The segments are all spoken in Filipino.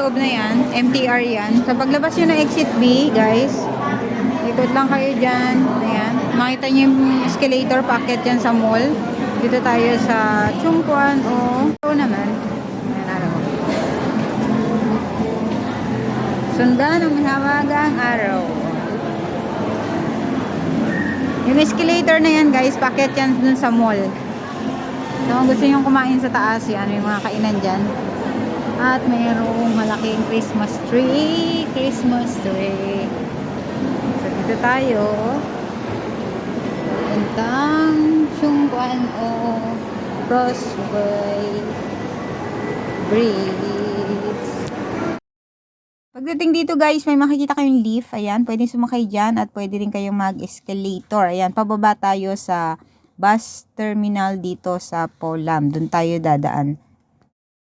loob na yan. MTR yan. Sa paglabas nyo ng exit B, guys, ikot lang kayo dyan. Ayan. Makita nyo yung escalator packet dyan sa mall. Dito tayo sa Chungkwan o ito naman. Ayan, araw. Sundan ang mahawagang araw. Yung escalator na yan, guys, packet yan dun sa mall. So, kung gusto nyo kumain sa taas, yan, yung mga kainan dyan. At mayroong malaking Christmas tree. Christmas tree. So, dito tayo. Puntang Chungkwan o Crossway Bridge. Pagdating dito, guys, may makikita kayong lift. Ayan, pwedeng sumakay dyan at pwede rin kayong mag-escalator. Ayan, pababa tayo sa bus terminal dito sa Polam. Doon tayo dadaan.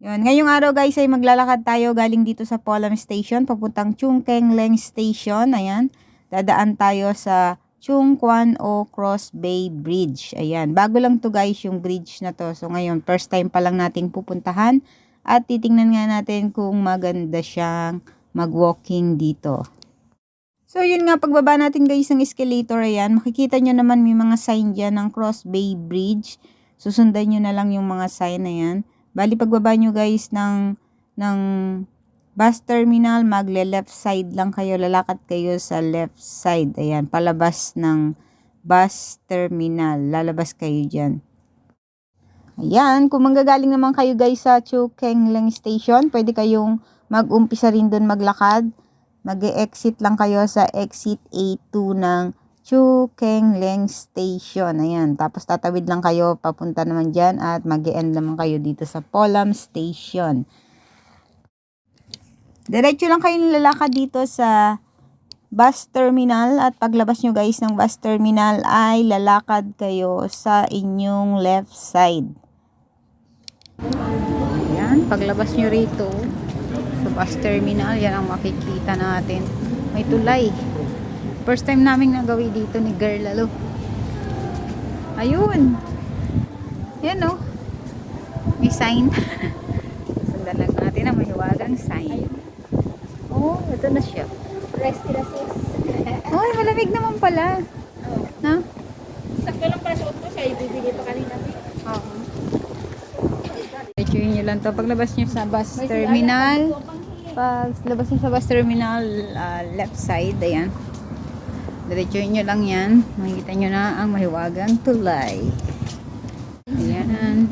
Yun, ngayong araw, guys, ay maglalakad tayo galing dito sa Polam Station papuntang Chungkengleng Station. Ayan, dadaan tayo sa Chungkwan o Cross Bay Bridge. Ayan, bago lang to, guys, yung bridge na to. So ngayon, first time pa lang nating pupuntahan at titingnan nga natin kung maganda siyang mag-walking dito. So yun nga, pagbaba natin, guys, ng escalator, ayan, makikita nyo naman may mga sign dyan ng Cross Bay Bridge. Susundan nyo na lang yung mga sign na yan. Bali, pagbaba nyo, guys, ng bus terminal, magle-left side lang kayo. Lalakad kayo sa left side. Ayan, palabas ng bus terminal. Lalabas kayo dyan. Ayan, kung manggagaling naman kayo, guys, sa Chungkengleng Station, pwede kayong mag-umpisa rin doon maglakad. Mag-e-exit lang kayo sa exit A2 ng Chungkengleng Station. Ayan, tapos tatawid lang kayo papunta naman dyan at mag-e-end naman kayo dito sa Polam Station. Diretso lang kayong lalakad dito sa bus terminal at paglabas nyo, guys, ng bus terminal ay lalakad kayo sa inyong left side. Ayan, paglabas nyo rito sa bus terminal, yan ang makikita natin. May tulay. First time namin nagawi dito ni Girl Lalo. Ayun. Yan, oh. May sign. Sundan lang natin ang mahiwagang sign. Oh, ito na siya. Restirasis. Oh, malamig naman pala. Oh. Na? Sakto lang para suot ko siya. Ibibigay pa kanina. Oo. Diretsuhin nyo lang to. Paglabas nyo sa bus terminal, paglabas nyo sa bus terminal, left side, ayan. Diretsuhin nyo lang yan. Makikita nyo na ang mahiwagang tulay. Ayan.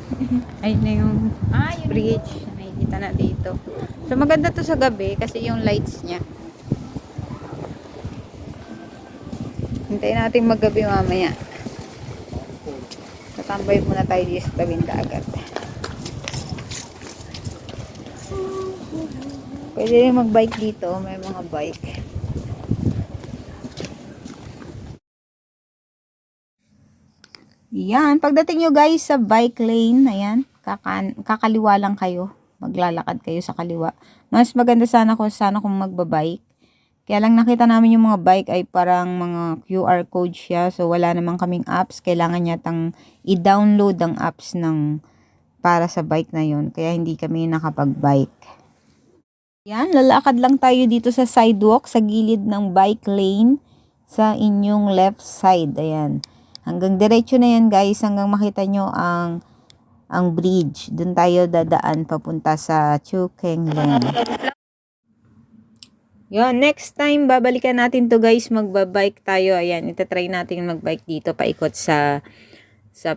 Ayun na yung bridge. Nakikita na dito. So, maganda to sa gabi kasi yung lights niya. Hintayin natin maggabi mamaya. Tatambay muna tayo dito sa tabing dagat. Pwede rin mag-bike dito. May mga bike. Yan. Pagdating nyo, guys, sa bike lane, ayan, kakaliwa lang kayo. Maglalakad kayo sa kaliwa. Mas maganda sana kung magbabike. Kaya lang nakita namin yung mga bike ay parang mga QR code siya. So wala namang kaming apps. Kailangan yatang i-download ang apps para sa bike na yun. Kaya hindi kami nakapag-bike. Yan, lalakad lang tayo dito sa sidewalk, sa gilid ng bike lane, sa inyong left side. Ayan. Hanggang diretso na yan, guys, hanggang makita nyo ang bridge. Doon tayo dadaan papunta sa Chungkengleng. Yun, next time, babalikan natin to, guys. Magbabike tayo. Ayan, itatry natin magbike dito, paikot sa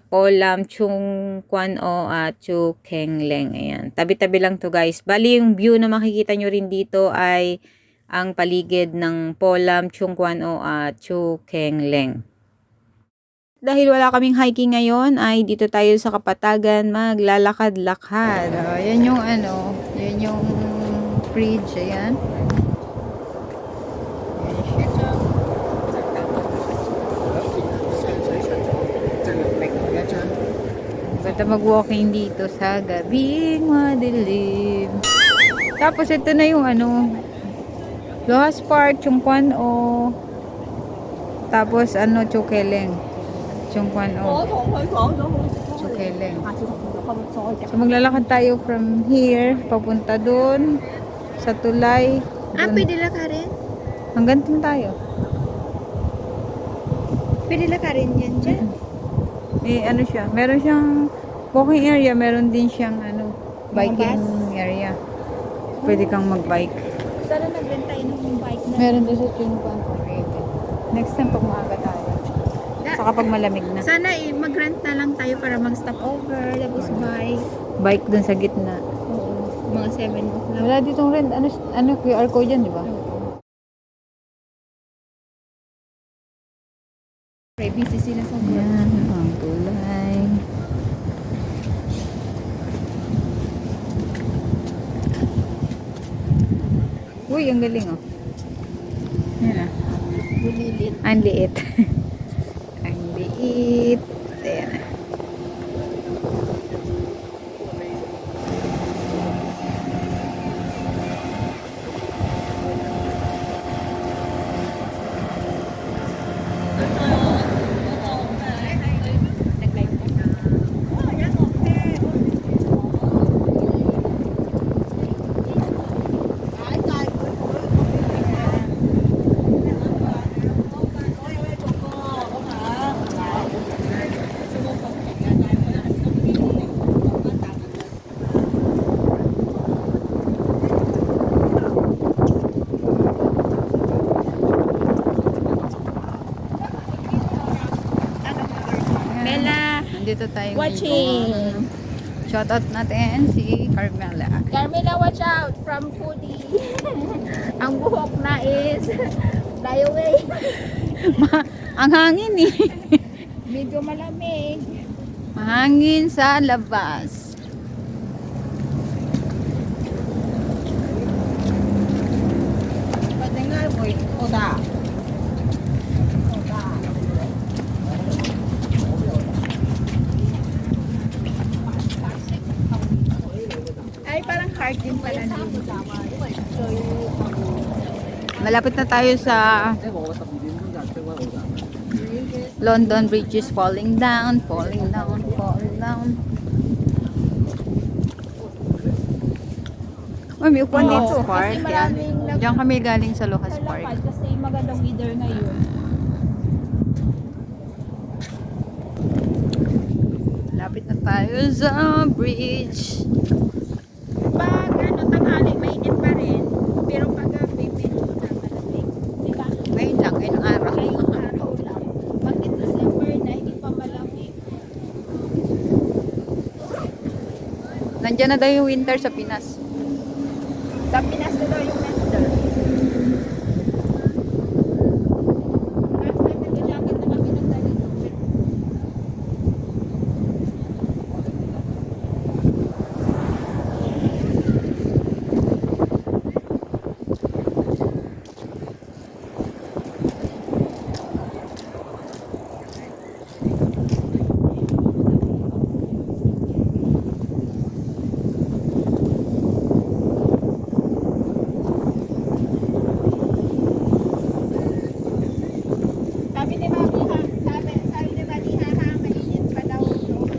Polam, Chungkwan o Chungkengleng. Ayan, tabi-tabi lang to, guys. Bali, yung view na makikita nyo rin dito ay ang paligid ng Polam, Chungkwan o Chungkengleng. Dahil wala kaming hiking ngayon, ay dito tayo sa Kapatagan maglalakad-lakad. Yan yung yan yung bridge, ayan. Basta mag-walking dito sa gabing madilim. Tapos ito na yung Lohas Park, Chungkwan o tapos Chungkengleng. Chungkwan o Chungkengleng. So maglalakad tayo from here papunta doon Sa tulay. Dun. Pwede lang ka rin? Hanggang dun tayo. Pwede lang ka rin yan dyan. Eh, ano siya? Meron siyang walking area. Meron din siyang biking bus? area. Pwede kang mag-bike. Sana nagbenta tayo ng bike na. Meron din sa Chinquan. Next time pag maaga tayo. Saka pag malamig na. Sana mag-rent na lang tayo para mag-stop over. Tapos bike. Bike dun sa gitna. Oo. Mga 7 o'clock. Wala ditong rent. Ano QR code yan, di ba? Okay, busy sila sa work. Yan, ang tulay. Uy, ang galing oh. Yan ah. Bulilit. Ang liit. Ang liit. Ayan ah. Nag-live ka na. Bella, Nandito tayo watching. Shoutout natin si Carmela. Carmela, watch out from foodie. Ang buhok na is fly away. Ang hangin eh. Medyo malamig. Mahangin sa labas. Ay, parang hard din pala din. Malapit na tayo sa London Bridge is falling down, falling down, falling down. Uy, may upuan Oo, dito. kasi Park. Yan. maraming Diyan kami galing sa Lucas Park. naglalakad kasi magandang weather ngayon. Malapit na tayo sa bridge. Pag tanghali, mainit pa rin. Pero pag gabi, medyo na malamig. Diba? Ngayon lang, ngayong araw. Ngayong araw lang. Pag December na, hindi pa malamig. Nandiyan na daw yung winter sa Pinas. Sa Pinas na daw yung winter. Last time nag-jacket na kami ng dali. Sabi ni Mami ha, sabi ni Mami ha, mainit pa daw doon.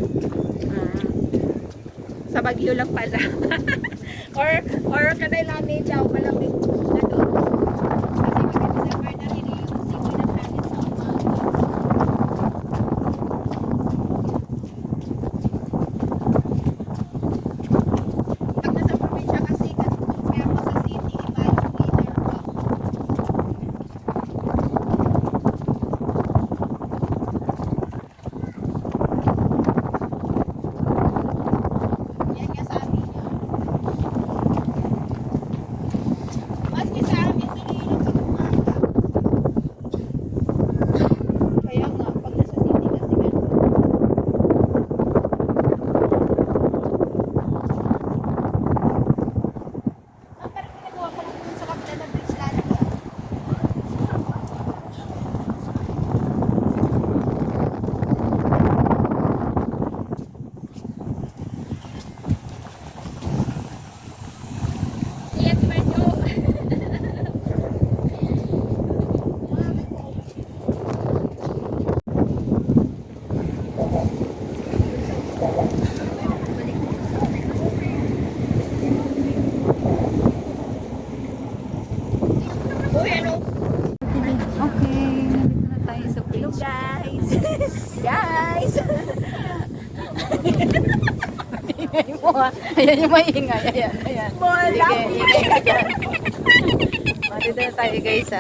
Sa Baguio lang pala. or kanay lami daw malamig na doon. Kasi mag-December na rin yung simoy ng hangin sa umaga. Pag nasa probinsya kasi, meron sa city, iba yung weather pa. Yan nga sabi niya. Maski sa ha. Ayan yung maingay. Ayan, ayan. Sige, ingay ka dyan. Dito na tayo guys sa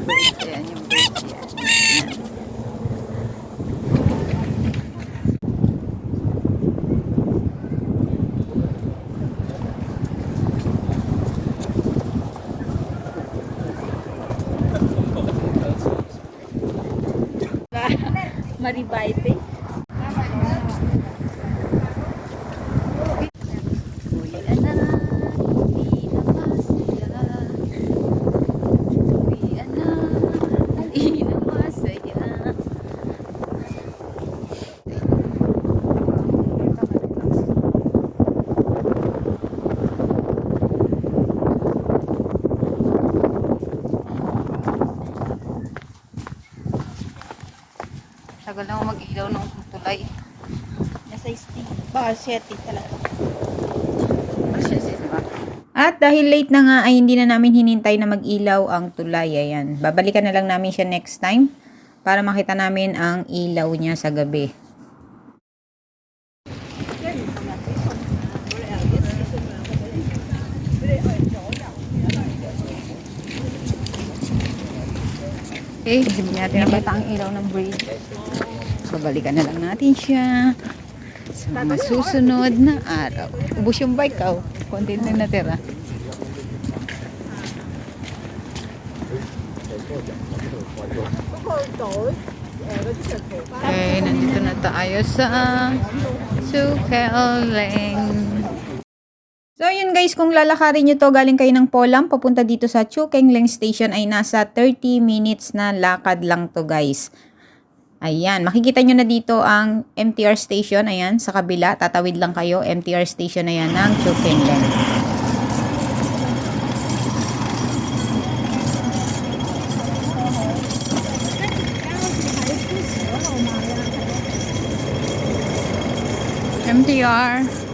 bridge. Ayan yung bridge. Ayan. Maribaite. Uy, anak, hindi na masaya. Uy, anak, hindi na masaya. Tagal na ako mag-ilaw ng tulay. Nasa isti. Baka 7 talaga. At dahil late na nga ay hindi na namin hinintay na mag-ilaw ang tulay. Ayan. Babalikan na lang namin siya next time para makita namin ang ilaw niya sa gabi. Okay, hindi natin nakita ang ilaw ng bridge. Babalikan na lang natin siya sa mga susunod na araw. Ubus yung bike ko. Konti na natira. Okay, nandito na tayo sa Chukeleng. So yun guys, kung lalakarin nyo to galing kayo ng Polam, papunta dito sa Chukeleng Station ay nasa 30 minutes na lakad lang to guys. Ayan, makikita nyo na dito ang MTR station, ayan, sa kabila, tatawid lang kayo, MTR station na yan ng Chukeleng. MTR.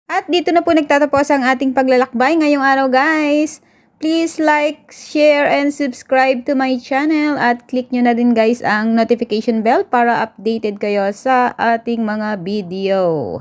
At dito na po nagtatapos ang ating paglalakbay ngayong araw guys. Please like, share, and subscribe to my channel at click nyo na din guys ang notification bell para updated kayo sa ating mga video.